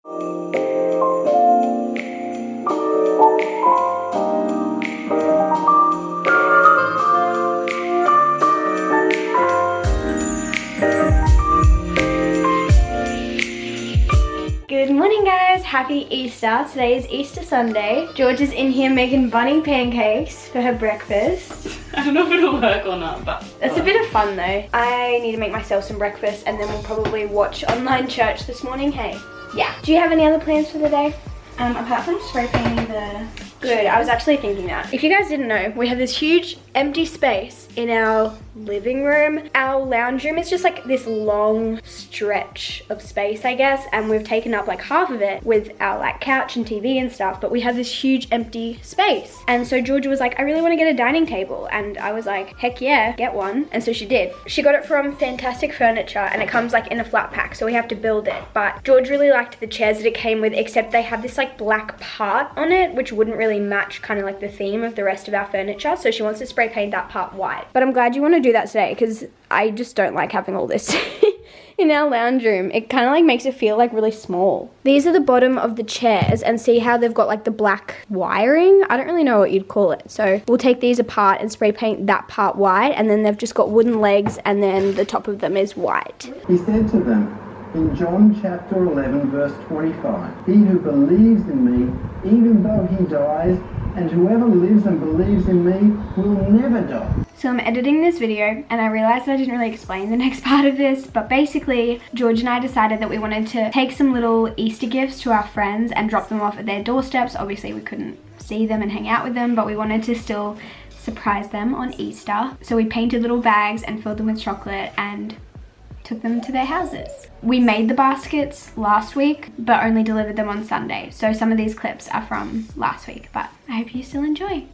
Good morning guys, happy Easter. Today is Easter Sunday. George is in here making bunny pancakes for her breakfast. I don't know if it'll work or not, but... It's a bit of fun though. I need to make myself some breakfast and then we'll probably watch online church this morning, hey? Yeah. Do you have any other plans for the day? Apart from spray painting the... Good, I was actually thinking that. If you guys didn't know, we have this huge empty space in our living room. Our lounge room is just like this long stretch of space, I guess, and we've taken up like half of it with our like couch and TV and stuff, but we have this huge empty space. And so Georgia was like, I really want to get a dining table, and I was like, heck yeah, get one. And so she did. She got it from Fantastic Furniture and it comes like in a flat pack, so we have to build it. But George really liked the chairs that it came with, except they have this like black part on it, which wouldn't really match kind of like the theme of the rest of our furniture, so she wants to spray paint that part white. But I'm glad you want to do that today because I just don't like having all this in our lounge room. It kind of like makes it feel like really small. These are the bottom of the chairs, and see how they've got like the black wiring? I don't really know what you'd call it. So we'll take these apart and spray paint that part white, and then they've just got wooden legs and then the top of them is white. He said to them in John chapter 11 verse 25, "He who believes in me, even though he dies, and whoever lives and believes in me will never die." So I'm editing this video and I realized I didn't really explain the next part of this, but basically George and I decided that we wanted to take some little Easter gifts to our friends and drop them off at their doorsteps. Obviously we couldn't see them and hang out with them, but we wanted to still surprise them on Easter. So we painted little bags and filled them with chocolate and took them to their houses. We made the baskets last week, but only delivered them on Sunday. So some of these clips are from last week, but I hope you still enjoy.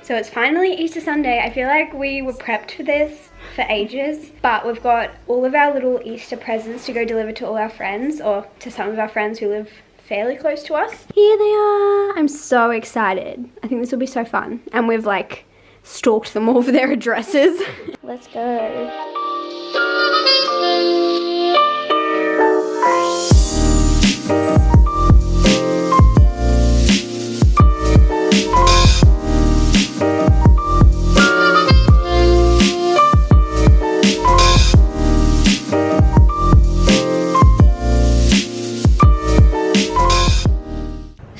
So it's finally Easter Sunday. I feel like we were prepped for this for ages, but we've got all of our little Easter presents to go deliver to all our friends, or to some of our friends who live fairly close to us. Here they are. I'm so excited. I think this will be so fun. And we've like stalked them all for their addresses. Let's go.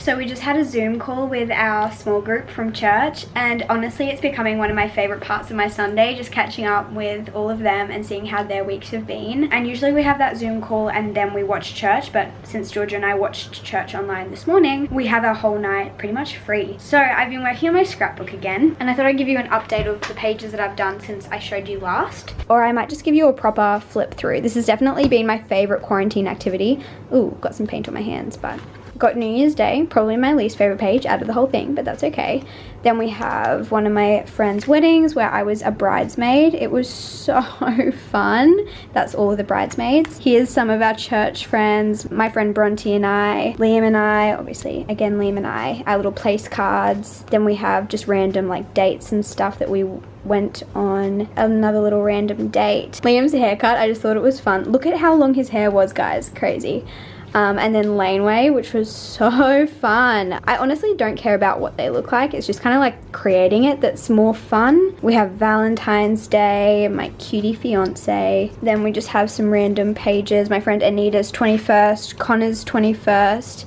So we just had a Zoom call with our small group from church, and honestly it's becoming one of my favorite parts of my Sunday, just catching up with all of them and seeing how their weeks have been. And usually we have that Zoom call and then we watch church, but since Georgia and I watched church online this morning, we have our whole night pretty much free. So I've been working on my scrapbook again, and I thought I'd give you an update of the pages that I've done since I showed you last. Or I might just give you a proper flip through. This has definitely been my favorite quarantine activity. Ooh, got some paint on my hands, but got New Year's Day, probably my least favorite page out of the whole thing, but that's okay. Then we have one of my friends' weddings where I was a bridesmaid. It was so fun. That's all of the bridesmaids. Here's some of our church friends, my friend Bronte and I, Liam and I, obviously, again, Liam and I, our little place cards. Then we have just random like dates and stuff that we went on, another little random date. Liam's haircut, I just thought it was fun. Look at how long his hair was, guys, crazy. And then laneway, which was so fun. I honestly don't care about what they look like. It's just kind of like creating it that's more fun. We have Valentine's Day, my cutie fiance. Then we just have some random pages. My friend Anita's 21st, Connor's 21st.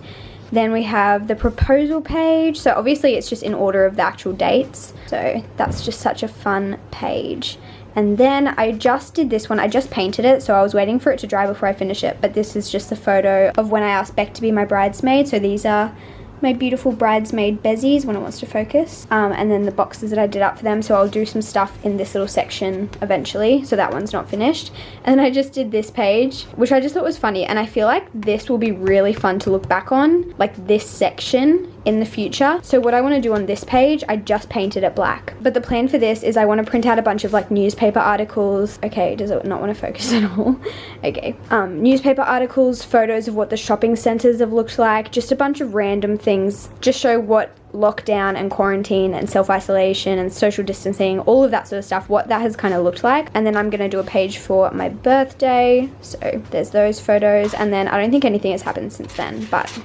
Then we have the proposal page. So obviously it's just in order of the actual dates. So that's just such a fun page. And then I just did this one. I just painted it, so I was waiting for it to dry before I finish it. But this is just a photo of when I asked Beck to be my bridesmaid. So these are my beautiful bridesmaid bezies when it wants to focus. And then the boxes that I did up for them. So I'll do some stuff in this little section eventually. So that one's not finished. And then I just did this page, which I just thought was funny. And I feel like this will be really fun to look back on, like this section in the future. So what I want to do on this page, I just painted it black. But the plan for this is I want to print out a bunch of like newspaper articles. Okay, does it not want to focus at all? Okay. Newspaper articles, photos of what the shopping centers have looked like, just a bunch of random things, just show what lockdown and quarantine and self-isolation and social distancing, all of that sort of stuff, what that has kind of looked like. And then I'm going to do a page for my birthday. So there's those photos. And then I don't think anything has happened since then, but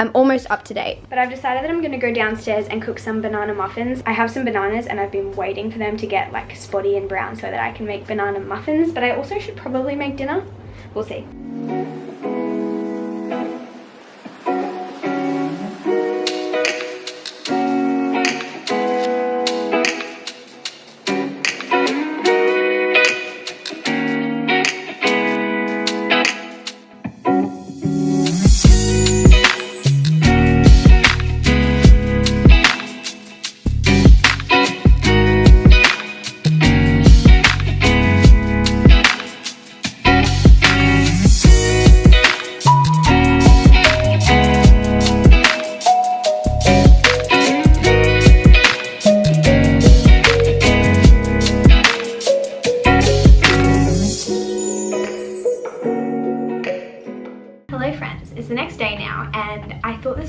I'm almost up to date. But I've decided that I'm gonna go downstairs and cook some banana muffins. I have some bananas and I've been waiting for them to get like spotty and brown so that I can make banana muffins, but I also should probably make dinner. We'll see.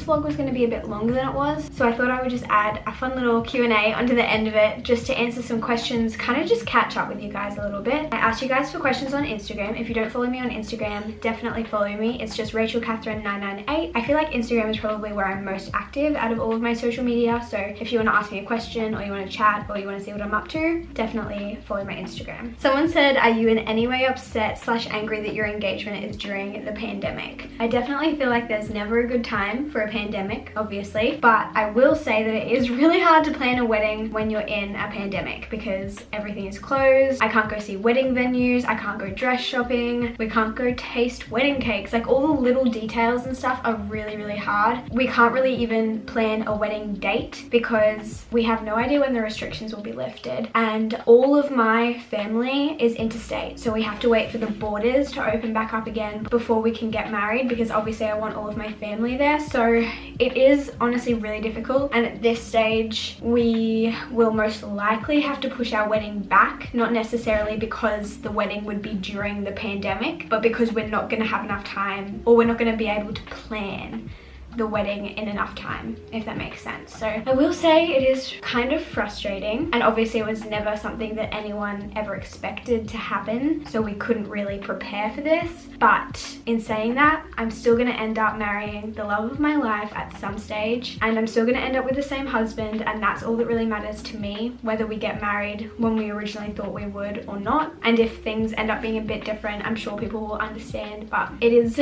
Vlog was going to be a bit longer than it was, so I thought I would just add a fun little Q&A onto the end of it just to answer some questions, kind of just catch up with you guys a little bit. I asked you guys for questions on Instagram. If you don't follow me on Instagram, definitely follow me. It's just RachelCatherine998. I feel like Instagram is probably where I'm most active out of all of my social media, so if you want to ask me a question or you want to chat or you want to see what I'm up to, definitely follow my Instagram. Someone said, are you in any way upset / angry that your engagement is during the pandemic? I definitely feel like there's never a good time for a pandemic, obviously, but I will say that it is really hard to plan a wedding when you're in a pandemic because everything is closed. I can't go see wedding venues, I can't go dress shopping, we can't go taste wedding cakes. Like all the little details and stuff are really, really hard. We can't really even plan a wedding date because we have no idea when the restrictions will be lifted, and all of my family is interstate, so we have to wait for the borders to open back up again before we can get married, because obviously I want all of my family there. So it is honestly really difficult, and at this stage we will most likely have to push our wedding back, not necessarily because the wedding would be during the pandemic, but because we're not going to have enough time, or we're not going to be able to plan the wedding in enough time, if that makes sense. So I will say it is kind of frustrating, and obviously it was never something that anyone ever expected to happen, so we couldn't really prepare for this. But in saying that, I'm still gonna end up marrying the love of my life at some stage, and I'm still gonna end up with the same husband, and that's all that really matters to me, whether we get married when we originally thought we would or not. And if things end up being a bit different, I'm sure people will understand, but it is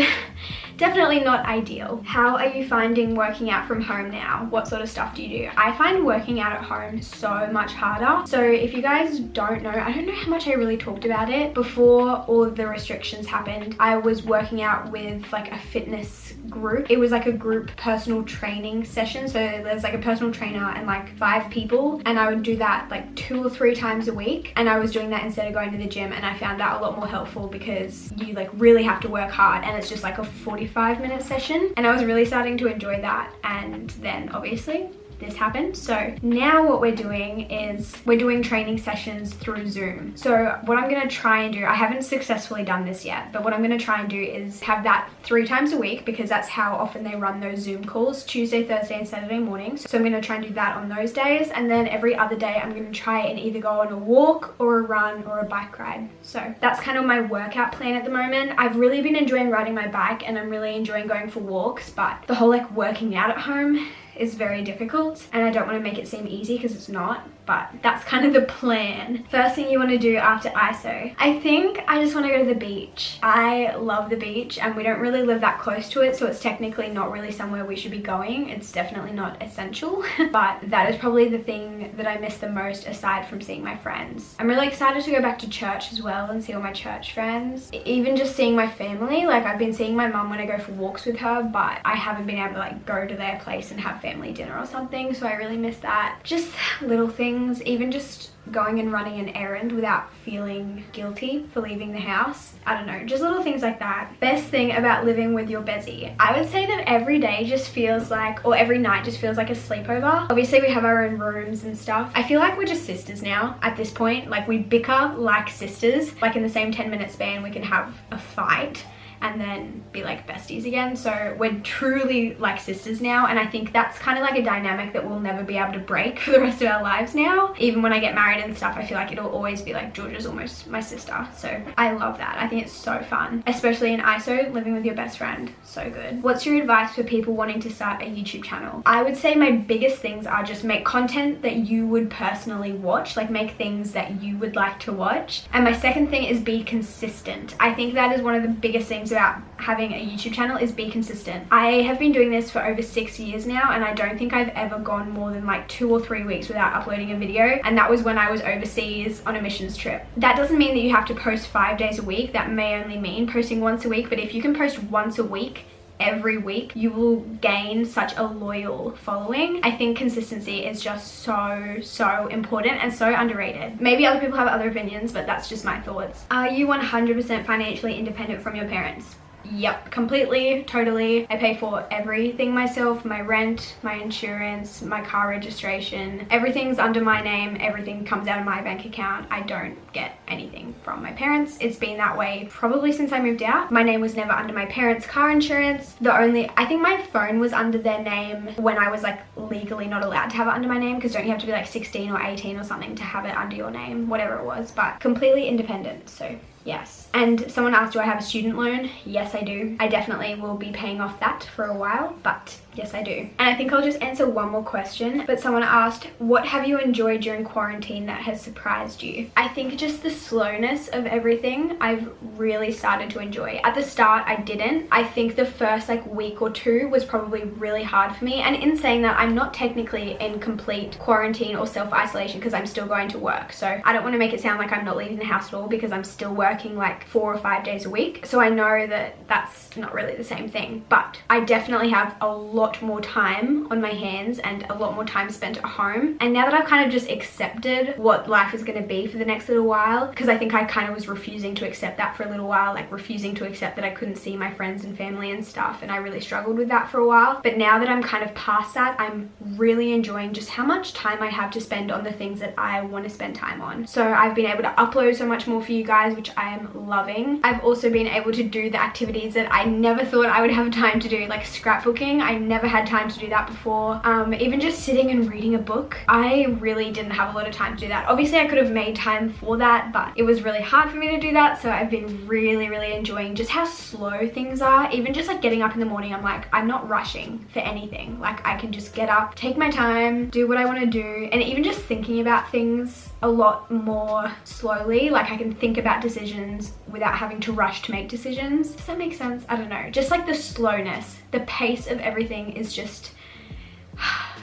definitely not ideal. How are you finding working out from home now? What sort of stuff do you do? I find working out at home so much harder. So if you guys don't know, I don't know how much I really talked about it before all of the restrictions happened. I was working out with like a fitness group. It was like a group personal training session, so there's like a personal trainer and like 5 people, and I would do that like 2 or 3 times a week, and I was doing that instead of going to the gym, and I found that a lot more helpful because you like really have to work hard, and it's just like a 45-minute session, and I was really starting starting to enjoy that, and then obviously this happened. So now what we're doing is we're doing training sessions through Zoom. So what I'm going to try and do, I haven't successfully done this yet, but what I'm going to try and do is have that 3 times a week, because that's how often they run those Zoom calls, Tuesday, Thursday and Saturday mornings. So I'm going to try and do that on those days, and then every other day I'm going to try and either go on a walk or a run or a bike ride. So that's kind of my workout plan at the moment. I've really been enjoying riding my bike, and I'm really enjoying going for walks, but the whole like working out at home is very difficult, and I don't want to make it seem easy because it's not, but that's kind of the plan. First thing you want to do after ISO, I think I just want to go to the beach. I love the beach, and we don't really live that close to it, so it's technically not really somewhere we should be going. It's definitely not essential, but that is probably the thing that I miss the most aside from seeing my friends. I'm really excited to go back to church as well and see all my church friends. Even just seeing my family, like I've been seeing my mum when I go for walks with her, but I haven't been able to like go to their place and have family dinner or something, so I really miss that. Just little things, even just going and running an errand without feeling guilty for leaving the house. I don't know, just little things like that. Best thing about living with your bestie, I would say that every day just feels like, or every night just feels like a sleepover. Obviously we have our own rooms and stuff. I feel like we're just sisters now at this point. Like we bicker like sisters, like in the same 10-minute span we can have a fight and then be like besties again. So we're truly like sisters now, and I think that's kind of like a dynamic that we'll never be able to break for the rest of our lives now. Even when I get married and stuff, I feel like it'll always be like Georgia's almost my sister. So I love that. I think it's so fun, especially in ISO, living with your best friend. So good. What's your advice for people wanting to start a YouTube channel? I would say my biggest things are just make content that you would personally watch, like make things that you would like to watch. And my second thing is be consistent. I think that is one of the biggest things about having a YouTube channel, is be consistent. I have been doing this for over 6 years now, and I don't think I've ever gone more than like 2 or 3 weeks without uploading a video, and that was when I was overseas on a missions trip. That doesn't mean that you have to post 5 days a week. That may only mean posting once a week, but if you can post once a week every week, you will gain such a loyal following. I think consistency is just so important and so underrated. Maybe other people have other opinions, but that's just my thoughts. Are you 100% financially independent from your parents? Yep, completely, totally. I pay for everything myself, my rent, my insurance, my car registration. Everything's under my name, everything comes out of my bank account. I don't get anything from my parents. It's been that way probably since I moved out. My name was never under my parents' car insurance. I think my phone was under their name when I was like legally not allowed to have it under my name, because don't you have to be like 16 or 18 or something to have it under your name, whatever it was, but completely independent, so yes. And someone asked, do I have a student loan? Yes, I do. I definitely will be paying off that for a while, but yes, I do. And I think I'll just answer one more question, but someone asked, what have you enjoyed during quarantine that has surprised you? I think just the slowness of everything I've really started to enjoy. At the start, I didn't. I think the first like week or two was probably really hard for me. And in saying that, I'm not technically in complete quarantine or self-isolation because I'm still going to work. So I don't want to make it sound like I'm not leaving the house at all, because I'm still working like 4 or 5 days a week. So I know that that's not really the same thing, but I definitely have a lot more time on my hands and a lot more time spent at home. And now that I've kind of just accepted what life is going to be for the next little while, because I think I kind of was refusing to accept that for a little while, like refusing to accept that I couldn't see my friends and family and stuff, and I really struggled with that for a while. But now that I'm kind of past that, I'm really enjoying just how much time I have to spend on the things that I want to spend time on. So I've been able to upload so much more for you guys, which I am loving. I've also been able to do the activities that I never thought I would have time to do, like scrapbooking. I never had time to do that before. Even just sitting and reading a book, I really didn't have a lot of time to do that. Obviously I could have made time for that, but it was really hard for me to do that. So I've been really enjoying just how slow things are. Even just like getting up in the morning, I'm like, I'm not rushing for anything. Like I can just get up, take my time, do what I want to do, and even just thinking about things a lot more slowly. Like I can think about decisions without having to rush to make decisions. Does that make sense? I don't know. Just like the slowness, the pace of everything is just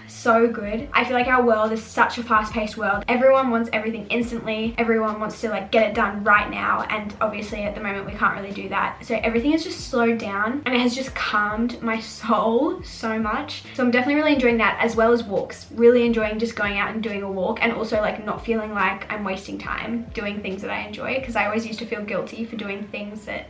so good. I feel like our world is such a fast-paced world. Everyone wants everything instantly. Everyone wants to like get it done right now, and obviously at the moment we can't really do that. So everything is just slowed down, and it has just calmed my soul so much. So I'm definitely really enjoying that, as well as walks. Really enjoying just going out and doing a walk, and also like not feeling like I'm wasting time doing things that I enjoy, because I always used to feel guilty for doing things that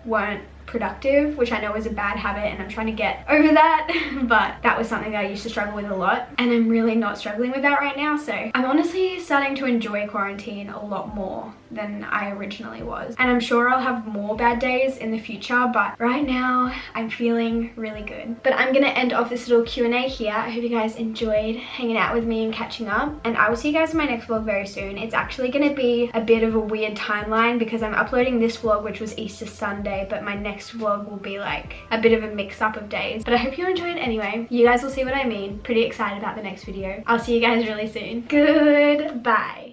weren't productive, which I know is a bad habit and I'm trying to get over that, but that was something that I used to struggle with a lot, and I'm really not struggling with that right now. So I'm honestly starting to enjoy quarantine a lot more than I originally was, and I'm sure I'll have more bad days in the future, but right now I'm feeling really good. But I'm gonna end off this little Q&A here. I hope you guys enjoyed hanging out with me and catching up, and I will see you guys in my next vlog very soon. It's actually gonna be a bit of a weird timeline because I'm uploading this vlog, which was Easter Sunday, but my next vlog will be like a bit of a mix-up of days. But I hope you enjoyed anyway. You guys will see what I mean. Pretty excited about the next video. I'll see you guys really soon. Goodbye.